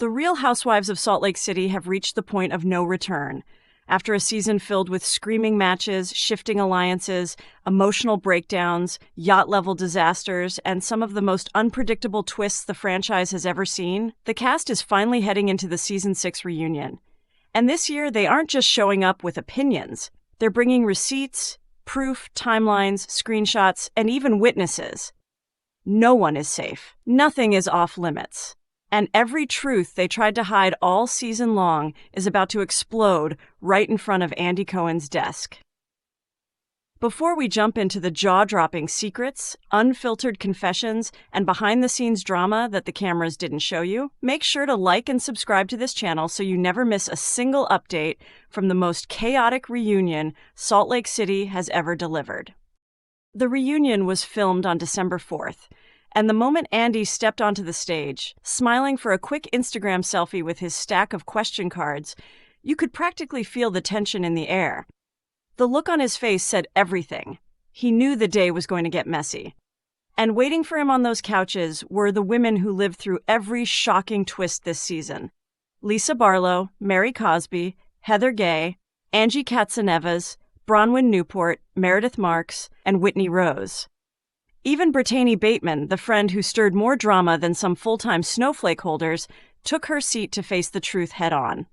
The Real Housewives of Salt Lake City have reached the point of no return. After a season filled with screaming matches, shifting alliances, emotional breakdowns, yacht-level disasters, and some of the most unpredictable twists the franchise has ever seen, the cast is finally heading into the Season 6 reunion. And this year, they aren't just showing up with opinions. They're bringing receipts, proof, timelines, screenshots, and even witnesses. No one is safe. Nothing is off limits. And every truth they tried to hide all season long is about to explode right in front of Andy Cohen's desk. Before we jump into the jaw-dropping secrets, unfiltered confessions, and behind-the-scenes drama that the cameras didn't show you, make sure to like and subscribe to this channel so you never miss a single update from the most chaotic reunion Salt Lake City has ever delivered. The reunion was filmed on December 4th, and the moment Andy stepped onto the stage, smiling for a quick Instagram selfie with his stack of question cards, you could practically feel the tension in the air. The look on his face said everything. He knew the day was going to get messy. And waiting for him on those couches were the women who lived through every shocking twist this season. Lisa Barlow, Mary Cosby, Heather Gay, Angie Katzenevas, Bronwyn Newport, Meredith Marks, and Whitney Rose. Even Britani Bateman, the friend who stirred more drama than some full-time snowflake holders, took her seat to face the truth head-on.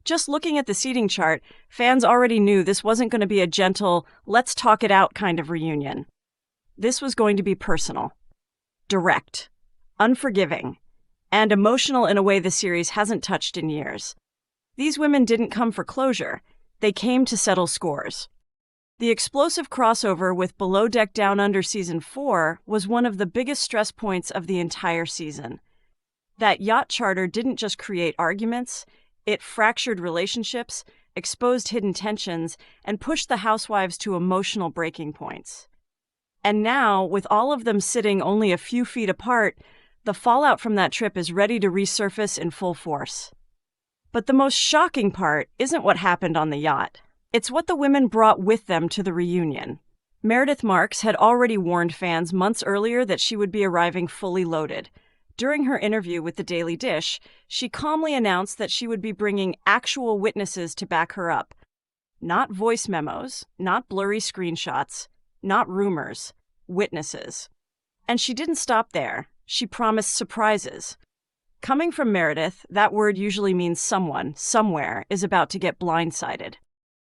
Just looking at the seating chart, fans already knew this wasn't going to be a gentle, let's talk it out kind of reunion. This was going to be personal, direct, unforgiving, and emotional in a way the series hasn't touched in years. These women didn't come for closure. They came to settle scores. The explosive crossover with Below Deck Down Under Season 4 was one of the biggest stress points of the entire season. That yacht charter didn't just create arguments, it fractured relationships, exposed hidden tensions, and pushed the housewives to emotional breaking points. And now, with all of them sitting only a few feet apart, the fallout from that trip is ready to resurface in full force. But the most shocking part isn't what happened on the yacht. It's what the women brought with them to the reunion. Meredith Marks had already warned fans months earlier that she would be arriving fully loaded. During her interview with the Daily Dish, she calmly announced that she would be bringing actual witnesses to back her up. Not voice memos, not blurry screenshots, not rumors, witnesses. And she didn't stop there. She promised surprises. Coming from Meredith, that word usually means someone, somewhere, is about to get blindsided.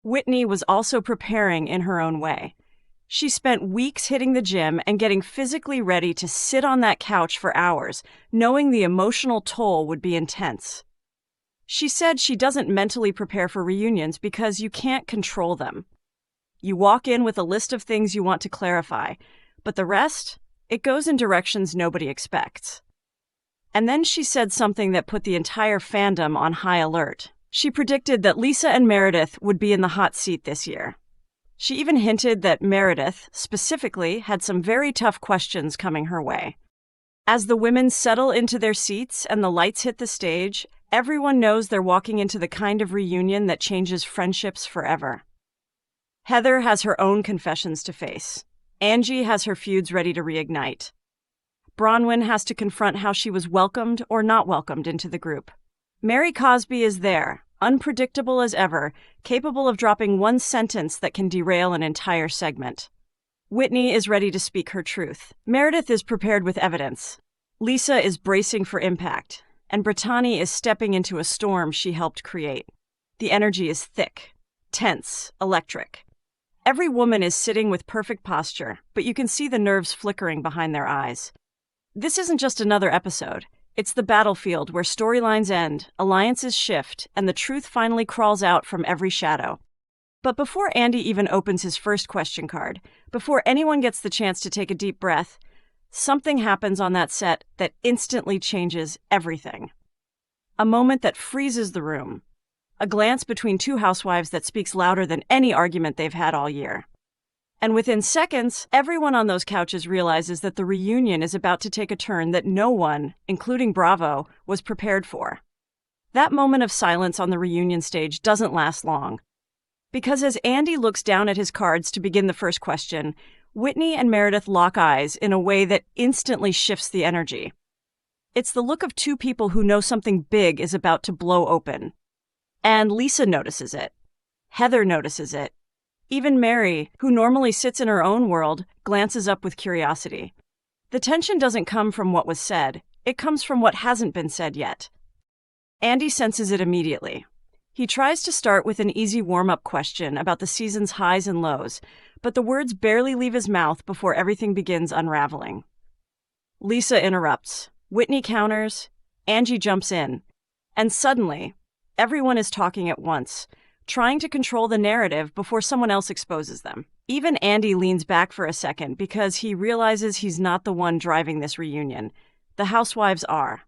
Whitney was also preparing in her own way. She spent weeks hitting the gym and getting physically ready to sit on that couch for hours, knowing the emotional toll would be intense. She said she doesn't mentally prepare for reunions because you can't control them. You walk in with a list of things you want to clarify, but the rest, it goes in directions nobody expects. And then she said something that put the entire fandom on high alert. She predicted that Lisa and Meredith would be in the hot seat this year. She even hinted that Meredith, specifically, had some very tough questions coming her way. As the women settle into their seats and the lights hit the stage, everyone knows they're walking into the kind of reunion that changes friendships forever. Heather has her own confessions to face. Angie has her feuds ready to reignite. Bronwyn has to confront how she was welcomed or not welcomed into the group. Mary Cosby is there, unpredictable as ever, capable of dropping one sentence that can derail an entire segment. Whitney is ready to speak her truth. Meredith is prepared with evidence. Lisa is bracing for impact. And Bratanni is stepping into a storm she helped create. The energy is thick, tense, electric. Every woman is sitting with perfect posture, but you can see the nerves flickering behind their eyes. This isn't just another episode. It's the battlefield where storylines end, alliances shift, and the truth finally crawls out from every shadow. But before Andy even opens his first question card, before anyone gets the chance to take a deep breath, something happens on that set that instantly changes everything. A moment that freezes the room. A glance between two housewives that speaks louder than any argument they've had all year. And within seconds, everyone on those couches realizes that the reunion is about to take a turn that no one, including Bravo, was prepared for. That moment of silence on the reunion stage doesn't last long. Because as Andy looks down at his cards to begin the first question, Whitney and Meredith lock eyes in a way that instantly shifts the energy. It's the look of two people who know something big is about to blow open. And Lisa notices it. Heather notices it. Even Mary, who normally sits in her own world, glances up with curiosity. The tension doesn't come from what was said. It comes from what hasn't been said yet. Andy senses it immediately. He tries to start with an easy warm-up question about the season's highs and lows, but the words barely leave his mouth before everything begins unraveling. Lisa interrupts. Whitney counters. Angie jumps in. And suddenly, everyone is talking at once, trying to control the narrative before someone else exposes them. Even Andy leans back for a second because he realizes he's not the one driving this reunion. The Housewives are.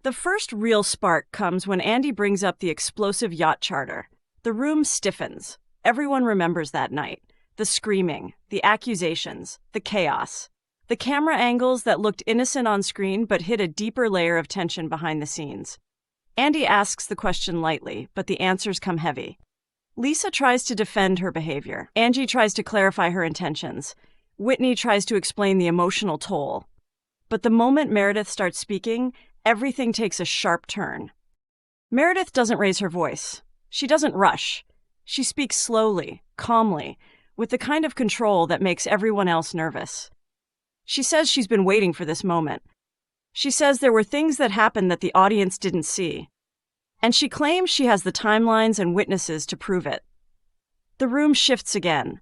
The first real spark comes when Andy brings up the explosive yacht charter. The room stiffens. Everyone remembers that night. The screaming, the accusations, the chaos. The camera angles that looked innocent on screen but hid a deeper layer of tension behind the scenes. Andy asks the question lightly, but the answers come heavy. Lisa tries to defend her behavior. Angie tries to clarify her intentions. Whitney tries to explain the emotional toll. But the moment Meredith starts speaking, everything takes a sharp turn. Meredith doesn't raise her voice. She doesn't rush. She speaks slowly, calmly, with the kind of control that makes everyone else nervous. She says she's been waiting for this moment. She says there were things that happened that the audience didn't see. And she claims she has the timelines and witnesses to prove it. The room shifts again,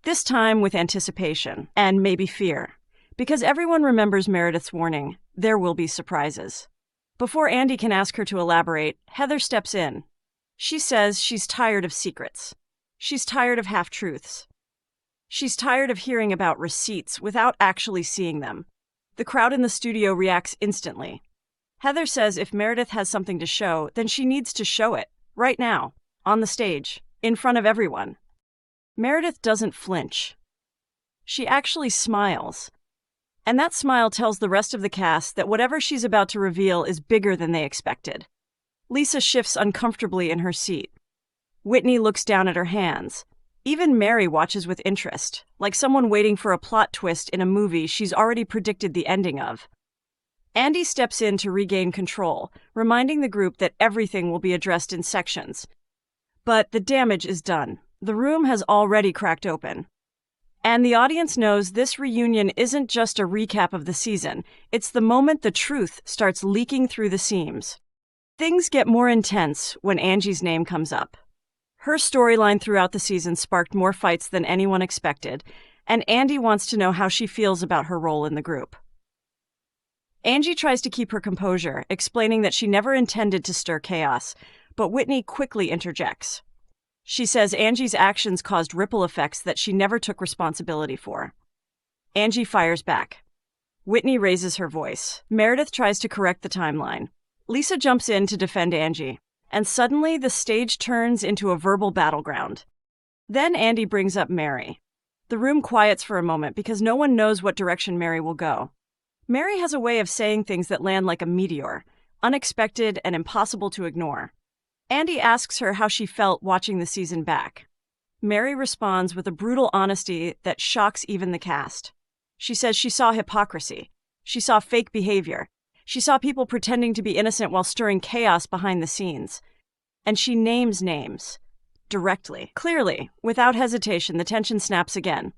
this time with anticipation and maybe fear, because everyone remembers Meredith's warning, there will be surprises. Before Andy can ask her to elaborate, Heather steps in. She says she's tired of secrets. She's tired of half-truths. She's tired of hearing about receipts without actually seeing them. The crowd in the studio reacts instantly. Heather says if Meredith has something to show, then she needs to show it, right now, on the stage, in front of everyone. Meredith doesn't flinch. She actually smiles. And that smile tells the rest of the cast that whatever she's about to reveal is bigger than they expected. Lisa shifts uncomfortably in her seat. Whitney looks down at her hands. Even Mary watches with interest, like someone waiting for a plot twist in a movie she's already predicted the ending of. Andy steps in to regain control, reminding the group that everything will be addressed in sections. But the damage is done. The room has already cracked open. And the audience knows this reunion isn't just a recap of the season. It's the moment the truth starts leaking through the seams. Things get more intense when Angie's name comes up. Her storyline throughout the season sparked more fights than anyone expected, and Andy wants to know how she feels about her role in the group. Angie tries to keep her composure, explaining that she never intended to stir chaos, but Whitney quickly interjects. She says Angie's actions caused ripple effects that she never took responsibility for. Angie fires back. Whitney raises her voice. Meredith tries to correct the timeline. Lisa jumps in to defend Angie, and suddenly the stage turns into a verbal battleground. Then Andy brings up Mary. The room quiets for a moment because no one knows what direction Mary will go. Mary has a way of saying things that land like a meteor, unexpected and impossible to ignore. Andy asks her how she felt watching the season back. Mary responds with a brutal honesty that shocks even the cast. She says she saw hypocrisy. She saw fake behavior. She saw people pretending to be innocent while stirring chaos behind the scenes. And she names names. Directly. Clearly, without hesitation, the tension snaps again.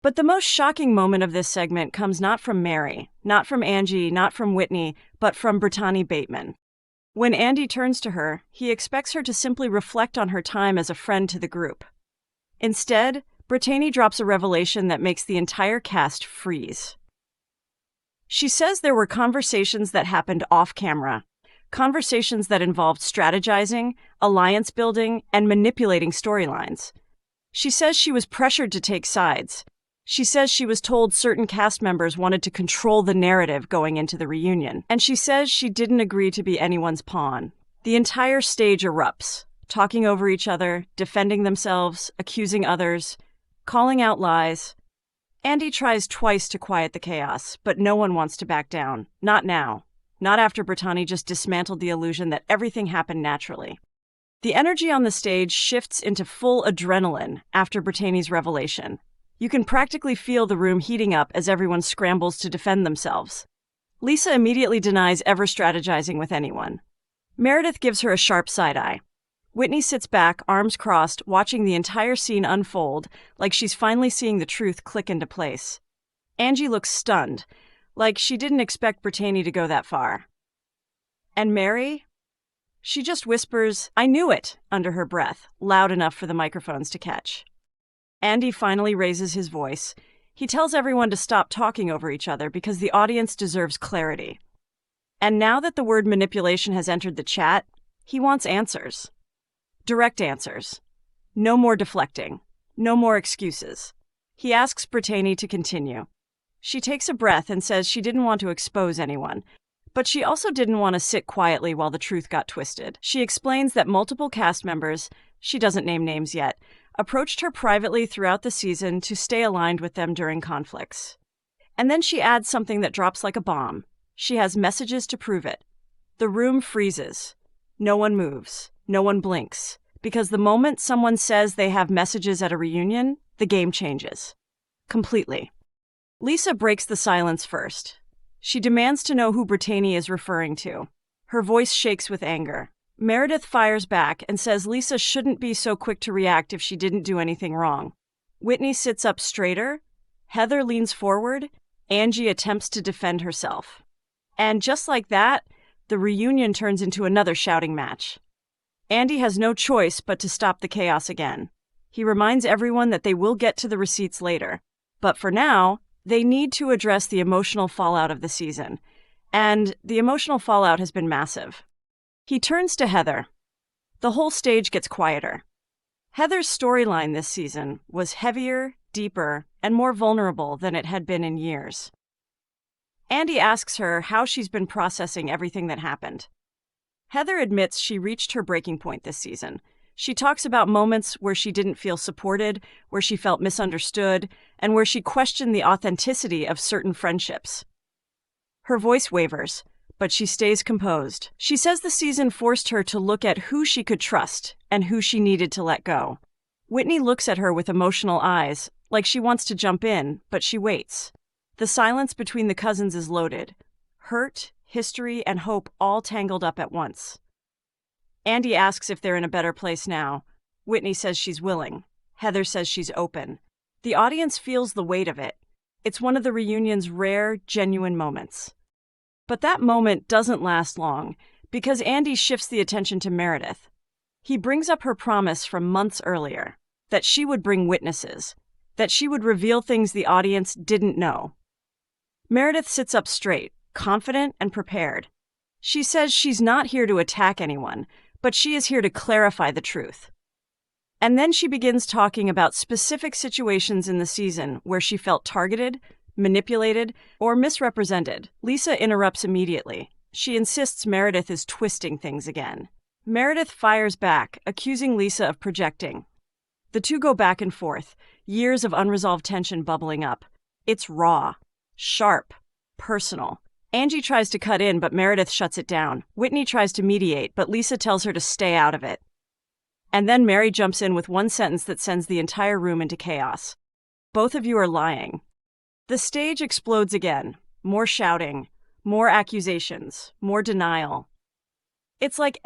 But the most shocking moment of this segment comes not from Mary, not from Angie, not from Whitney, but from Britani Bateman. When Andy turns to her, he expects her to simply reflect on her time as a friend to the group. Instead, Bratanni drops a revelation that makes the entire cast freeze. She says there were conversations that happened off-camera, conversations that involved strategizing, alliance building, and manipulating storylines. She says she was pressured to take sides. She says she was told certain cast members wanted to control the narrative going into the reunion. And she says she didn't agree to be anyone's pawn. The entire stage erupts, talking over each other, defending themselves, accusing others, calling out lies. Andy tries twice to quiet the chaos, but no one wants to back down. Not now. Not after Bratanni just dismantled the illusion that everything happened naturally. The energy on the stage shifts into full adrenaline after Bratanni's revelation. You can practically feel the room heating up as everyone scrambles to defend themselves. Lisa immediately denies ever strategizing with anyone. Meredith gives her a sharp side-eye. Whitney sits back, arms crossed, watching the entire scene unfold, like she's finally seeing the truth click into place. Angie looks stunned, like she didn't expect Bratanni to go that far. And Mary? She just whispers, "I knew it," under her breath, loud enough for the microphones to catch. Andy finally raises his voice. He tells everyone to stop talking over each other because the audience deserves clarity. And now that the word manipulation has entered the chat, he wants answers. Direct answers. No more deflecting. No more excuses. He asks Bratanni to continue. She takes a breath and says she didn't want to expose anyone, but she also didn't want to sit quietly while the truth got twisted. She explains that multiple cast members, she doesn't name names yet, approached her privately throughout the season to stay aligned with them during conflicts. And then she adds something that drops like a bomb. She has messages to prove it. The room freezes. No one moves. No one blinks. Because the moment someone says they have messages at a reunion, the game changes. Completely. Lisa breaks the silence first. She demands to know who Bratanni is referring to. Her voice shakes with anger. Meredith fires back and says Lisa shouldn't be so quick to react if she didn't do anything wrong. Whitney sits up straighter. Heather leans forward. Angie attempts to defend herself. And just like that, the reunion turns into another shouting match. Andy has no choice but to stop the chaos again. He reminds everyone that they will get to the receipts later. But for now, they need to address the emotional fallout of the season. And the emotional fallout has been massive. He turns to Heather. The whole stage gets quieter. Heather's storyline this season was heavier, deeper, and more vulnerable than it had been in years. Andy asks her how she's been processing everything that happened. Heather admits she reached her breaking point this season. She talks about moments where she didn't feel supported, where she felt misunderstood, and where she questioned the authenticity of certain friendships. Her voice wavers, but she stays composed. She says the season forced her to look at who she could trust and who she needed to let go. Whitney looks at her with emotional eyes, like she wants to jump in, but she waits. The silence between the cousins is loaded. Hurt, history, and hope all tangled up at once. Andy asks if they're in a better place now. Whitney says she's willing. Heather says she's open. The audience feels the weight of it. It's one of the reunion's rare, genuine moments. But that moment doesn't last long, because Andy shifts the attention to Meredith. He brings up her promise from months earlier, that she would bring witnesses, that she would reveal things the audience didn't know. Meredith sits up straight, confident and prepared. She says she's not here to attack anyone, but she is here to clarify the truth. And then she begins talking about specific situations in the season where she felt targeted, manipulated, or misrepresented. Lisa interrupts immediately. She insists Meredith is twisting things again. Meredith fires back, accusing Lisa of projecting. The two go back and forth, years of unresolved tension bubbling up. It's raw, sharp, personal. Angie tries to cut in, but Meredith shuts it down. Whitney tries to mediate, but Lisa tells her to stay out of it. And then Mary jumps in with one sentence that sends the entire room into chaos. Both of you are lying. The stage explodes again. More shouting, more accusations, more denial. It's like